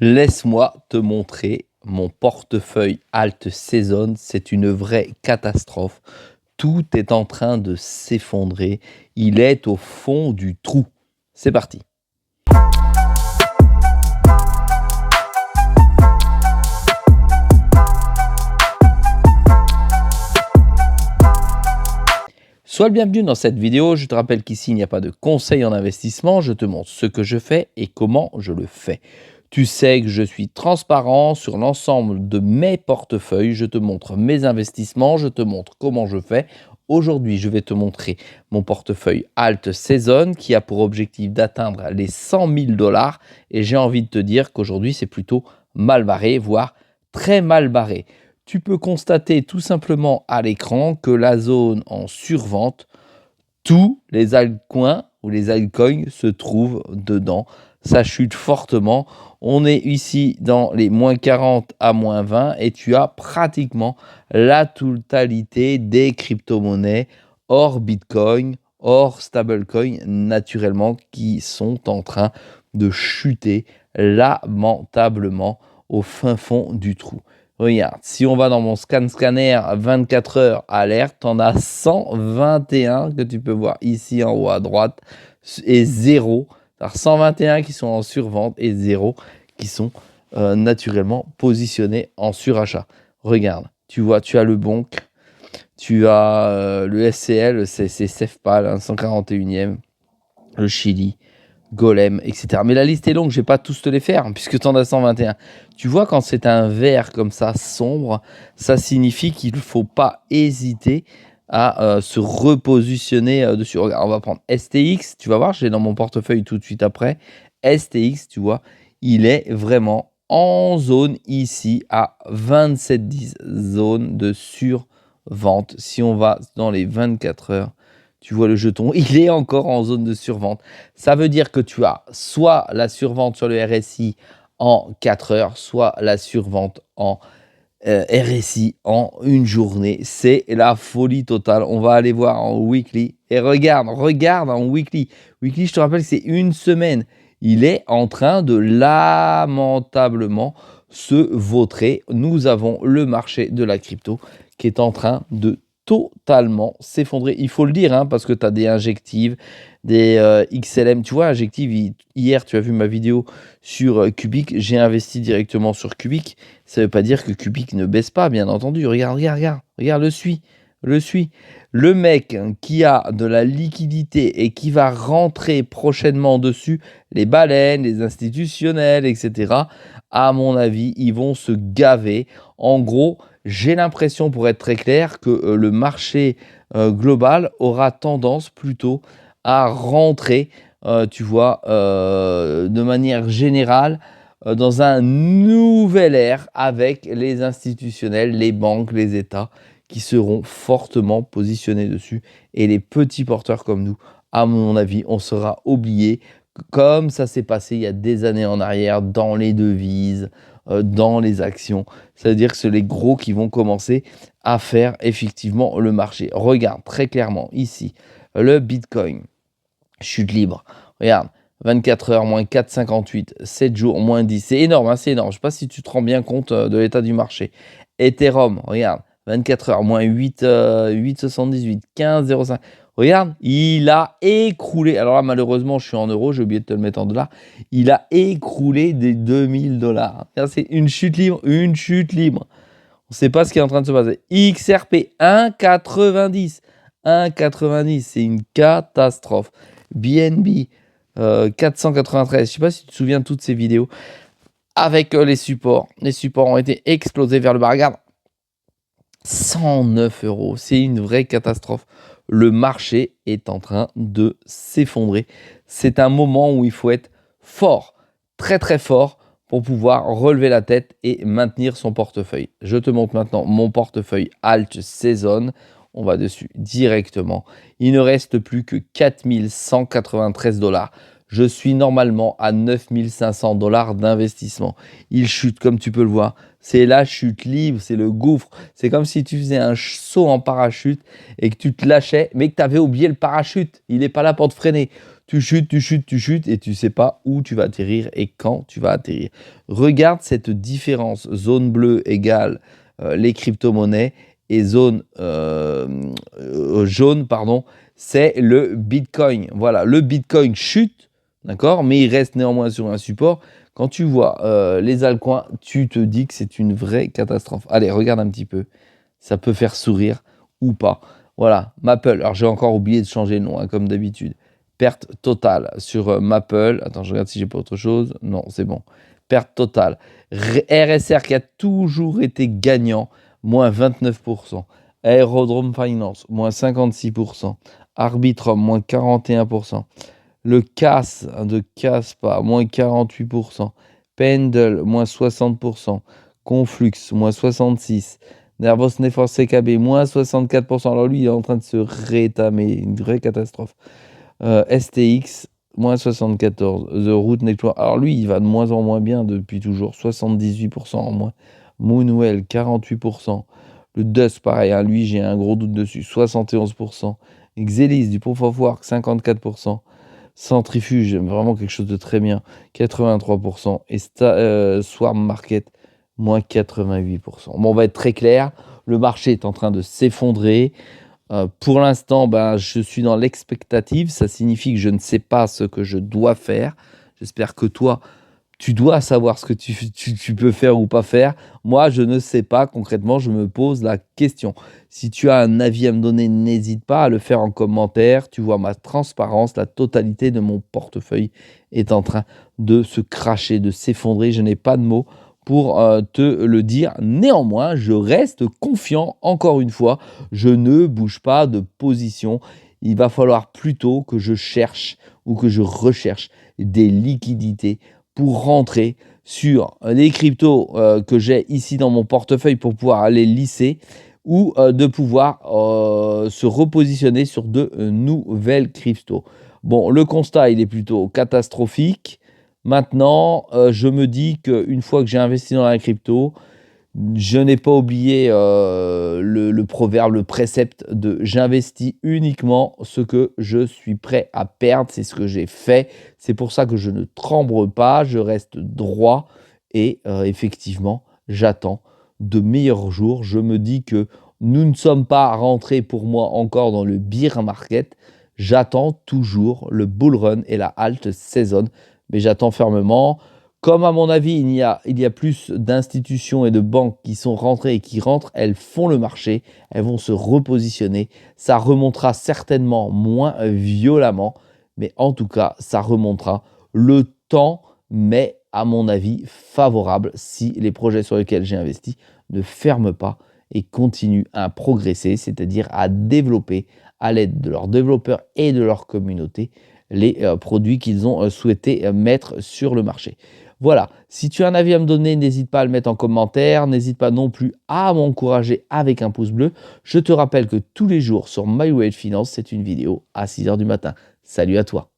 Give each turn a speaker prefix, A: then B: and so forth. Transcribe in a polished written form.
A: Laisse-moi te montrer mon portefeuille Alt Season. C'est une vraie catastrophe. Tout est en train de s'effondrer. Il est au fond du trou. C'est parti. Sois le bienvenu dans cette vidéo. Je te rappelle qu'ici, il n'y a pas de conseil en investissement. Je te montre ce que je fais et comment je le fais. Tu sais que je suis transparent sur l'ensemble de mes portefeuilles. Je te montre mes investissements, je te montre comment je fais. Aujourd'hui, je vais te montrer mon portefeuille Alt Season qui a pour objectif d'atteindre les 100 000 $. Et j'ai envie de te dire qu'aujourd'hui, c'est plutôt mal barré, voire très mal barré. Tu peux constater tout simplement à l'écran que la zone en survente, tous les altcoins ou les altcoins se trouvent dedans. Ça chute fortement. On est ici dans les moins 40 à moins 20 et tu as pratiquement la totalité des crypto-monnaies hors Bitcoin, hors stablecoin naturellement qui sont en train de chuter lamentablement au fin fond du trou. Regarde, si on va dans mon scanner 24 heures alerte, on a 121 que tu peux voir ici en haut à droite et 0. Alors 121 qui sont en survente et 0 qui sont naturellement positionnés en surachat. Regarde, tu vois, tu as le Bonk, tu as le SCL, c'est Cefpal, 141e, le Chili, Golem, etc. Mais la liste est longue, je ne vais pas tous te les faire, puisque tu en as 121. Tu vois, quand c'est un vert comme ça, sombre, ça signifie qu'il ne faut pas hésiter à se repositionner dessus. Regarde, on va prendre STX, tu vas voir, je l'ai dans mon portefeuille tout de suite après. STX, tu vois, il est vraiment en zone ici à 27,10, zone de survente. Si on va dans les 24 heures, tu vois le jeton, il est encore en zone de survente. Ça veut dire que tu as soit la survente sur le RSI en 4 heures, soit la survente en RSI en une journée. C'est la folie totale. On va aller voir en weekly. Et regarde en weekly. Weekly, je te rappelle que c'est une semaine. Il est en train de lamentablement se vautrer. Nous avons le marché de la crypto qui est en train de totalement s'effondrer. Il faut le dire, hein, parce que tu as des injectives, des XLM. Tu vois, injective, hier, tu as vu ma vidéo sur Cubic. J'ai investi directement sur Cubic. Ça ne veut pas dire que Cubic ne baisse pas, bien entendu. Regarde, le suis. Le mec qui a de la liquidité et qui va rentrer prochainement dessus, les baleines, les institutionnels, etc., à mon avis, ils vont se gaver. En gros, j'ai l'impression, pour être très clair, que le marché global aura tendance plutôt à rentrer, tu vois, de manière générale, dans un nouvel ère avec les institutionnels, les banques, les États qui seront fortement positionnés dessus. Et les petits porteurs comme nous, à mon avis, on sera oubliés comme ça s'est passé il y a des années en arrière dans les devises, dans les actions. C'est-à-dire que c'est les gros qui vont commencer à faire effectivement le marché. Regarde très clairement ici, le Bitcoin, chute libre. Regarde, 24 heures, moins 4,58, 7 jours, moins 10. C'est énorme, hein, c'est énorme. Je ne sais pas si tu te rends bien compte de l'état du marché. Ethereum, regarde, 24 heures, moins 8, 8,78, 15,05. Regarde, il a écroulé. Alors là, malheureusement, je suis en euros, j'ai oublié de te le mettre en dollars. Il a écroulé des 2000 $. C'est une chute libre, une chute libre. On ne sait pas ce qui est en train de se passer. XRP, 1,90. 1,90, c'est une catastrophe. BNB, 493. Je ne sais pas si tu te souviens de toutes ces vidéos. Avec les supports. Les supports ont été explosés vers le bas. Regarde, 109 €. C'est une vraie catastrophe. Le marché est en train de s'effondrer. C'est un moment où il faut être fort, très très fort, pour pouvoir relever la tête et maintenir son portefeuille. Je te montre maintenant mon portefeuille Alt Season. On va dessus directement. Il ne reste plus que 4 193 $. Je suis normalement à 9 500 $ d'investissement. Il chute comme tu peux le voir. C'est la chute libre, c'est le gouffre. C'est comme si tu faisais un saut en parachute et que tu te lâchais, mais que tu avais oublié le parachute. Il n'est pas là pour te freiner. tu chutes, tu chutes, tu chutes et tu sais pas où tu vas atterrir et quand tu vas atterrir. Regarde cette différence. Zone bleue égale les crypto-monnaies et zone jaune, pardon, c'est le Bitcoin. Voilà, le Bitcoin chute, d'accord, mais il reste néanmoins sur un support. Quand tu vois les altcoins, tu te dis que c'est une vraie catastrophe. Allez, regarde un petit peu. Ça peut faire sourire ou pas. Voilà, Maple. Alors, j'ai encore oublié de changer le nom, hein, comme d'habitude. Perte totale sur Maple. Attends, je regarde si j'ai pas autre chose. Non, c'est bon. Perte totale. RSR qui a toujours été gagnant, moins 29%. Aerodrome Finance, moins 56%. Arbitrum, moins 41%. Le CAS de Caspa, moins 48%. Pendle, moins 60%. Conflux, moins 66%. Nervos Neforce CKB, moins 64%. Alors lui, il est en train de se rétamer, une vraie catastrophe. STX, moins 74%. The Root Network, alors lui, il va de moins en moins bien depuis toujours, 78% en moins. Moonwell, 48%. Le Dust, pareil, hein, lui, j'ai un gros doute dessus, 71%. Xelis, du Proof of Work, 54%. Centrifuge, vraiment quelque chose de très bien, 83%. Et Swarm Market, moins 88%. Bon, on va être très clair, le marché est en train de s'effondrer. Pour l'instant, ben, je suis dans l'expectative. Ça signifie que je ne sais pas ce que je dois faire. J'espère que toi, tu dois savoir ce que tu peux faire ou pas faire. Moi, je ne sais pas. Concrètement, je me pose la question. Si tu as un avis à me donner, n'hésite pas à le faire en commentaire. Tu vois ma transparence, la totalité de mon portefeuille est en train de se cracher, de s'effondrer. Je n'ai pas de mots pour te le dire. Néanmoins, je reste confiant. Encore une fois, je ne bouge pas de position. Il va falloir plutôt que je cherche ou que je recherche des liquidités pour rentrer sur les cryptos que j'ai ici dans mon portefeuille pour pouvoir aller lisser ou de pouvoir se repositionner sur de nouvelles cryptos. Bon, le constat, il est plutôt catastrophique. Maintenant, je me dis qu'une fois que j'ai investi dans la crypto, je n'ai pas oublié le proverbe, le précepte de j'investis uniquement ce que je suis prêt à perdre. C'est ce que j'ai fait. C'est pour ça que je ne tremble pas, je reste droit et effectivement, j'attends de meilleurs jours. Je me dis que nous ne sommes pas rentrés pour moi encore dans le bear market. J'attends toujours le bull run et la alt season, mais j'attends fermement. Comme à mon avis, il y a plus d'institutions et de banques qui sont rentrées et qui rentrent, elles font le marché, elles vont se repositionner. Ça remontera certainement moins violemment, mais en tout cas, ça remontera. Le temps m'est, à mon avis, favorable si les projets sur lesquels j'ai investi ne ferment pas et continuent à progresser, c'est-à-dire à développer à l'aide de leurs développeurs et de leur communauté les produits qu'ils ont souhaité mettre sur le marché. Voilà, si tu as un avis à me donner, n'hésite pas à le mettre en commentaire, n'hésite pas non plus à m'encourager avec un pouce bleu. Je te rappelle que tous les jours sur My Way Finance, c'est une vidéo à 6 h du matin. Salut à toi.